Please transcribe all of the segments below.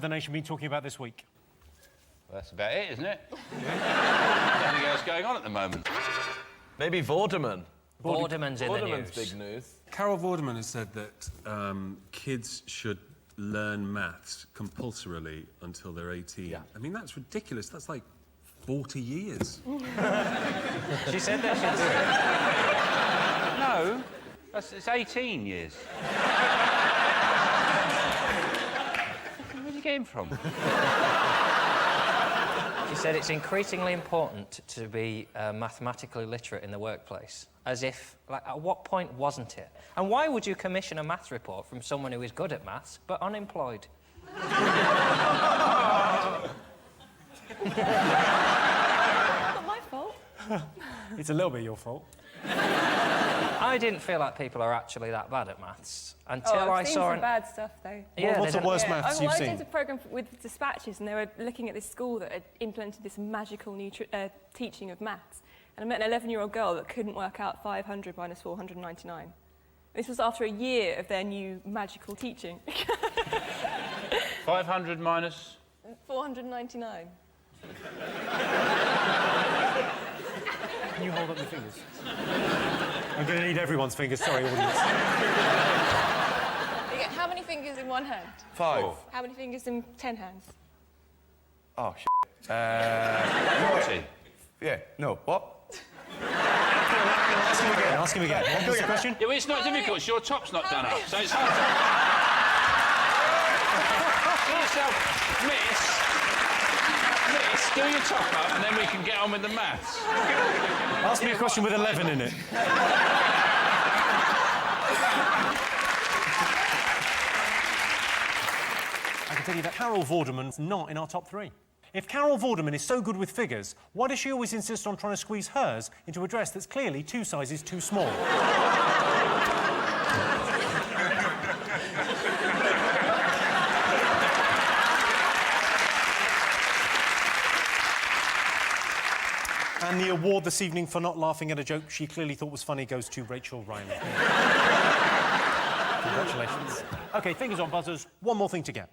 the nation been talking about this week? Well, that's about it, isn't it? Nothing else going on at the moment. Maybe Vorderman. Vorderman's in the news. Big news. Carol Vorderman has said that kids should learn maths compulsorily until they're 18. Yeah. I mean, that's ridiculous. That's like 40 years. She said that she'd do it. No, it's 18 years. Where did you get him from? She said it's increasingly important to be mathematically literate in the workplace. As if, like, at what point wasn't it? And why would you commission a maths report from someone who is good at maths but unemployed? Not my fault. It's a little bit your fault. I didn't feel like people are actually that bad at maths until I've I seen saw some bad stuff, though. Yeah, What's the worst maths you've I seen? did a programme with Dispatches, and they were looking at this school that had implemented this magical new teaching of maths. And I met an 11-year-old girl that couldn't work out 500 minus 499. This was after a year of their new magical teaching. 500 minus... 499. Can you hold up your fingers? I'm going to need everyone's fingers. Sorry, audience. Okay, how many fingers in one hand? 5. How many fingers in 10 hands? Oh, shit. 40. Yeah, no, what? Ask him again. What's the question? Yeah, well, it's not difficult. It's your top's not done up, so it's hard to... Do yourself... Miss, do your top up, and then we can get on with the maths. Ask me a question with 11 in it. I can tell you that Carol Vorderman's not in our top 3. If Carol Vorderman is so good with figures, why does she always insist on trying to squeeze hers into a dress that's clearly 2 sizes too small? And the award this evening for not laughing at a joke she clearly thought was funny goes to Rachel Riley. Congratulations. OK, fingers on buzzers. One more thing to get.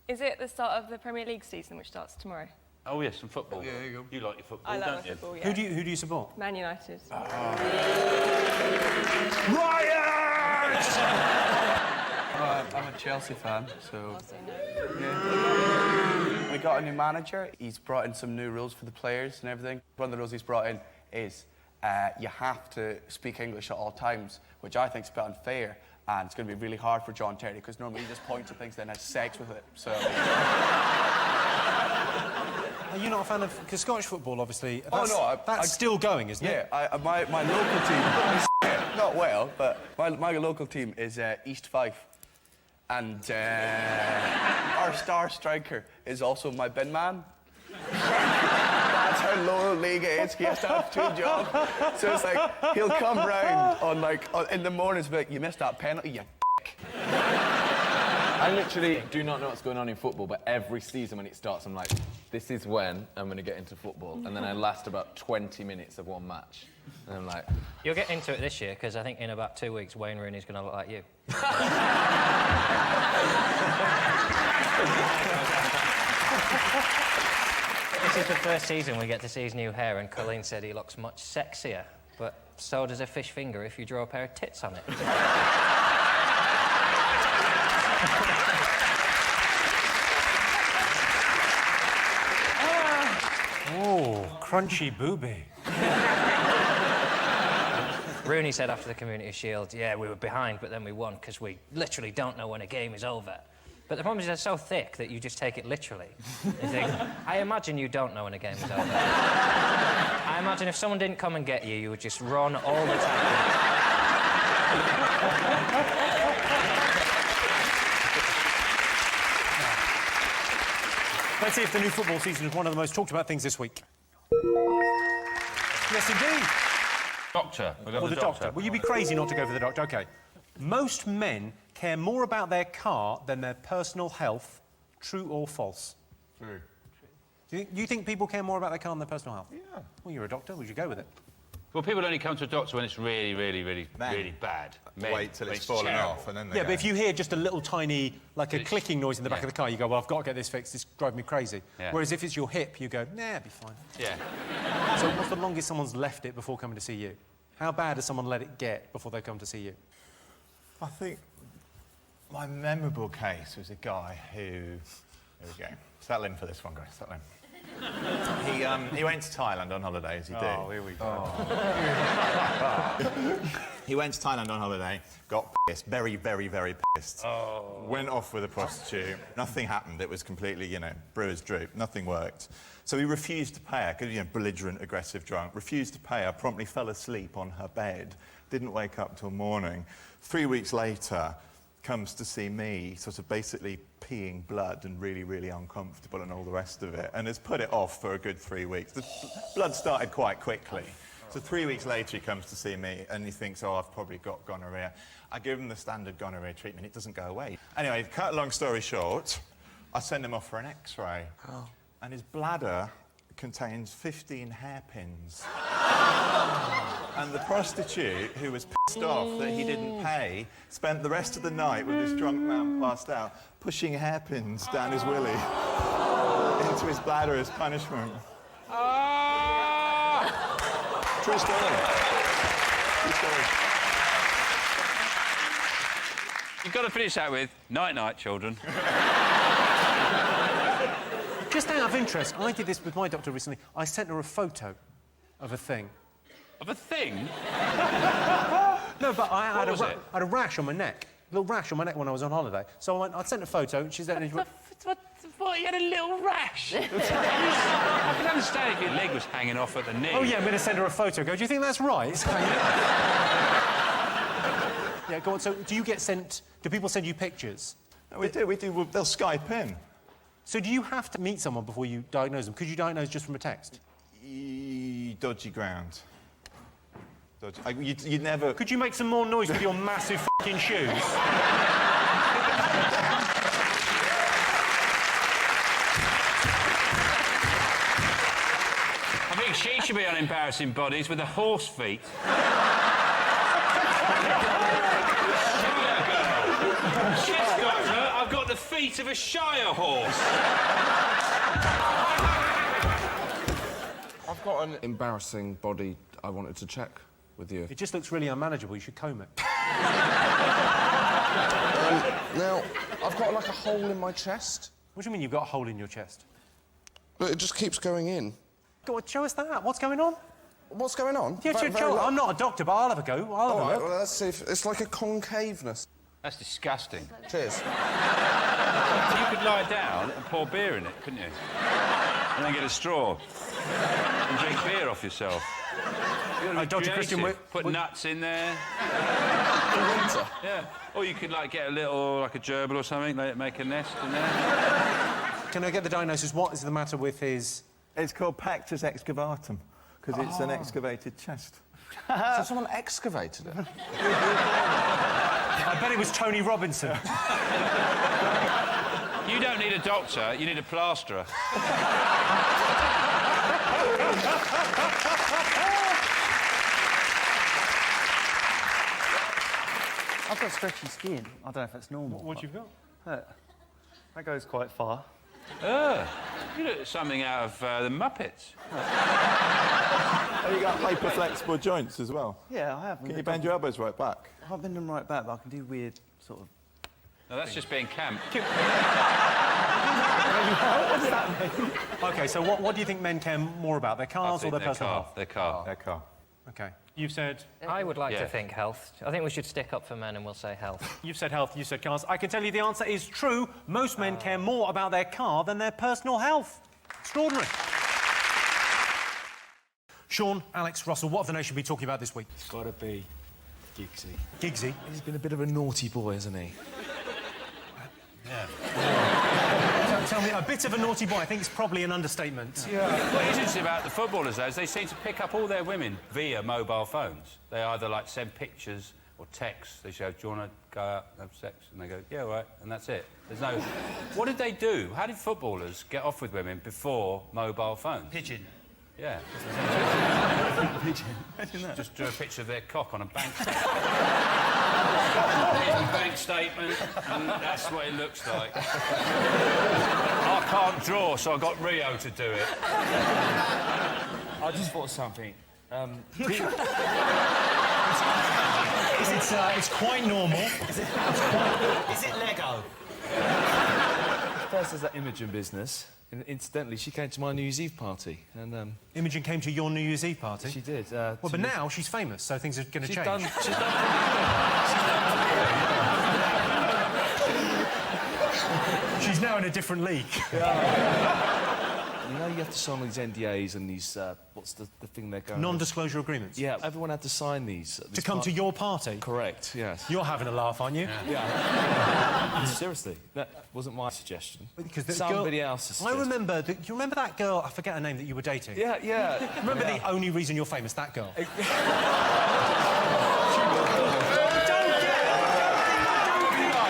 Is it the start of the Premier League season, which starts tomorrow? Oh, yes, some football. Yeah, there you go. You like your football, I don't love you? football, yeah. Who do you support? Man United. Riot! I'm a Chelsea fan, so... I'll say no. Yeah. We got a new manager. He's brought in some new rules for the players and everything. One of the rules he's brought in is you have to speak English at all times, which I think is a bit unfair. And it's going to be really hard for John Terry, because normally he just points at things and then has sex with it, so... Are you not a fan of... Because Scottish football, obviously... That's still going, isn't it? Yeah, my local team... not well, but my local team is East Fife. And our star striker is also my bin man. That's how low league it is. He has to have 2 jobs. So it's like, he'll come round in the mornings and be like, you missed that penalty, you dick. I literally do not know what's going on in football, but every season when it starts, I'm like, this is when I'm going to get into football. And then I last about 20 minutes of one match. And I'm like... You'll get into it this year, because I think in about 2 weeks, Wayne Rooney's going to look like you. This is the first season we get to see his new hair, and Colleen said he looks much sexier. But so does a fish finger if you draw a pair of tits on it. Oh, crunchy booby. Rooney said after the Community Shield, yeah, we were behind, but then we won, because we literally don't know when a game is over. But the problem is they're so thick that you just take it literally. You think, I imagine you don't know when a game is over. I imagine if someone didn't come and get you, you would just run all the time. Let's see if the new football season is one of the most talked about things this week. Yes, indeed. Doctor. We'll go Or to the doctor. Will you be crazy not to go for the doctor? OK. Most men care more about their car than their personal health. True or false? True. Do you think people care more about their car than their personal health? Yeah. Well, you're a doctor. Would you go with it? Well, people only come to a doctor when it's really, really, really, really bad. Wait till When it's fallen terrible. off and then they Yeah, go. but if you hear just a little tiny, like a clicking noise in the back of the car, you go, well, I've got to get this fixed, this drives me crazy. Yeah. Whereas if it's your hip, you go, nah, it'll be fine. Yeah. So what's the longest someone's left it before coming to see you? How bad has someone let it get before they come to see you? I think my memorable case was a guy who... Here we go. Settle in for this one, guys. Settle in. He went to Thailand on holiday, as you do. Oh, here we go. He went to Thailand on holiday, got pissed, very, very, very pissed. Oh. Went off with a prostitute. Nothing happened. It was completely, you know, brewer's droop. Nothing worked. So he refused to pay her, because, you know, belligerent, aggressive drunk. Refused to pay her, promptly fell asleep on her bed. Didn't wake up till morning. 3 weeks later, comes to see me, sort of basically peeing blood and really, really uncomfortable and all the rest of it, and has put it off for a good 3 weeks. The blood started quite quickly. So 3 weeks later, he comes to see me, and he thinks, oh, I've probably got gonorrhea. I give him the standard gonorrhea treatment. It doesn't go away. Anyway, cut a long story short, I send him off for an X-ray, and his bladder contains 15 hairpins. And the prostitute, who was pissed off that he didn't pay, spent the rest of the night with this drunk man passed out, pushing hairpins down his willy into his bladder as punishment. True story. True story. You've got to finish that with night-night, children. Just out of interest, I did this with my doctor recently. I sent her a photo of a thing. Of a thing? No, but I had was I it? had a rash on my neck. A little rash on my neck when I was on holiday. So I sent a photo, and she said... And she went, What? You had a little rash? I can understand if your leg was hanging off at the knee. oh, yeah, I'm going to send her a photo. Go, do you think that's right? It's hanging out. Yeah, go on. So do you get sent... Do people send you pictures? No, we do. They'll Skype in. So do you have to meet someone before you diagnose them? Could you diagnose just from a text? Dodgy ground. Dodgy. You'd never... Could you make some more noise with your massive f***ing shoes? I think she should be on Embarrassing Bodies with the horse feet. Shit, Doctor, I've got the feet of a Shire horse. I've got an embarrassing body I wanted to check with you. It just looks really unmanageable. You should comb it. Now, I've got like a hole in my chest, What do you mean you've got a hole in your chest? but it just keeps going in. Go on, show us that. What's going on? What's going on? Yeah, I'm not a doctor, but I'll have a go. I'll have All a right, look. well, let's see if it's like a concaveness. That's disgusting. Cheers. You could lie down and pour beer in it, couldn't you? And then get a straw and drink beer off yourself. Dr. Christian, Put nuts in there. Winter. Yeah. Or you could, like, get a little, like a gerbil or something, let it make a nest in there. Can I get the diagnosis? What is the matter with his... It's called pectus excavatum, because it's an excavated chest. So someone excavated it. I bet it was Tony Robinson. You don't need a doctor, you need a plasterer. I've got stretchy skin. I don't know if that's normal. What you got? That goes quite far. You look something out of the Muppets. Have you got hyper flexible joints as well? Yeah, I have. Can you bend your elbows right back? I can't bend them right back, but I can do weird sort of... No, that's just being camp. OK, so what do you think men care more about, their cars or their personal health? Their car. Their car. OK. You've said... I would like Yeah. to think health. I think we should stick up for men and we'll say health. You've said health, you said cars. I can tell you the answer is true. Most men care more about their car than their personal health. Extraordinary. Sean, Alex, Russell, what have the nation been talking about this week? It's got to be Giggsy. Giggsy. He's been a bit of a naughty boy, hasn't he? Tell me, a bit of a naughty boy, I think it's probably an understatement. What is interesting about the footballers, though, is they seem to pick up all their women via mobile phones. They either, like, send pictures or texts. They say, do you want to go out and have sex? And they go, yeah, all right, and that's it. There's no... What did they do? How did footballers get off with women before mobile phones? Pigeon. Yeah. Just drew a picture of their cock on a bank statement. Here's a bank statement, and that's what it looks like. I can't draw, so I got Rio to do it. I just thought of something. It's quite normal. Is it Lego? First, there's that Imogen business. And incidentally, she came to my New Year's Eve party, and Imogen came to your New Year's Eve party? she did. Well, but now she's famous, so things are going to change. She's now in a different league. You know, you have to sign all these NDAs and these, what's the thing they're going... Non-disclosure agreements? Yeah, everyone had to sign these. To come to your party? Correct, yes. You're having a laugh, aren't you? Yeah. Seriously, that wasn't my suggestion. Because the somebody else I remember... Do you remember that girl, I forget her name, that you were dating? Yeah, yeah. Remember the only reason you're famous, that girl?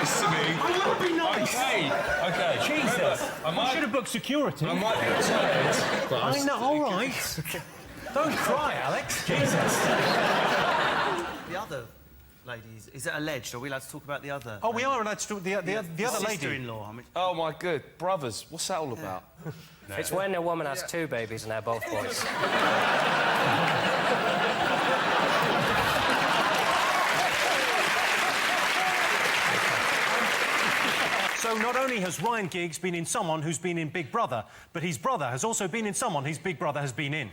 I will be nice. Okay. Jesus. I should have booked security. I might be tired. I know, all right. Don't cry, Alex. Jesus. The other ladies, is it alleged? Are we allowed to talk about the other? Oh, we are allowed to talk the other lady. Sister-in-law. I mean, Oh, my good. Brothers, what's that all about? It's when a woman has two babies and they're both boys. So not only has Ryan Giggs been in someone who's been in Big Brother, but his brother has also been in someone whose Big Brother has been in.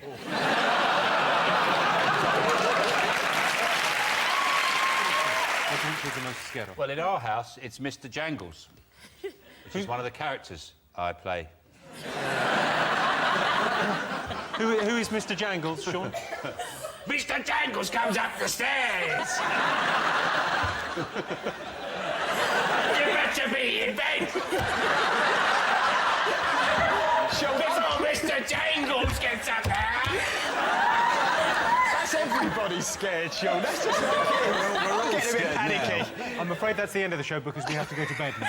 What do you think you're most scared of? Well, in our house, it's Mr. Jangles, which is one of the characters I play. Who is Mr. Jangles, Sean? Mr. Jangles comes up the stairs! You better be in bed! Before Mr. Jangles gets up there! That's everybody's scared, Sean. That's just like it. We're all getting a bit panicky. I'm afraid that's the end of the show because we have to go to bed now.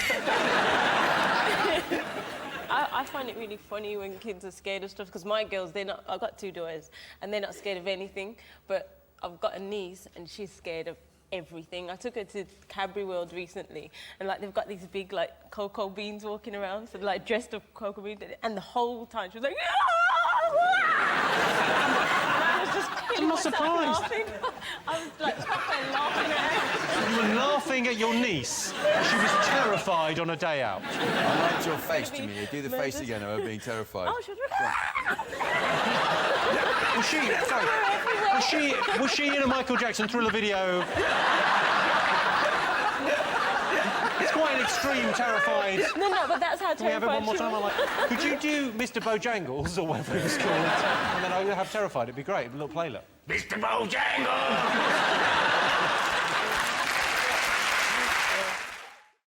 I find it really funny when kids are scared of stuff, because my girls, I've got two daughters, and they're not scared of anything, but I've got a niece, and she's scared of everything. I took her to Cadbury World recently, and like they've got these big like cocoa beans walking around, so like dressed up cocoa beans, and the whole time she was like, I was just I'm not surprised. laughing. I was like proper laughing at her. You were laughing at your niece. She was terrified on a day out. I liked your face, Jimmy. Do the face again of her being terrified. Oh, she was... Was she? Sorry. Was she in a Michael Jackson Thriller video? It's quite an extreme, terrified. No, but that's how Can we have it one more time? Could you do Mr. Bojangles or whatever it was called, and then I would have terrified? It'd be great. A little playlet. Mr. Bojangles!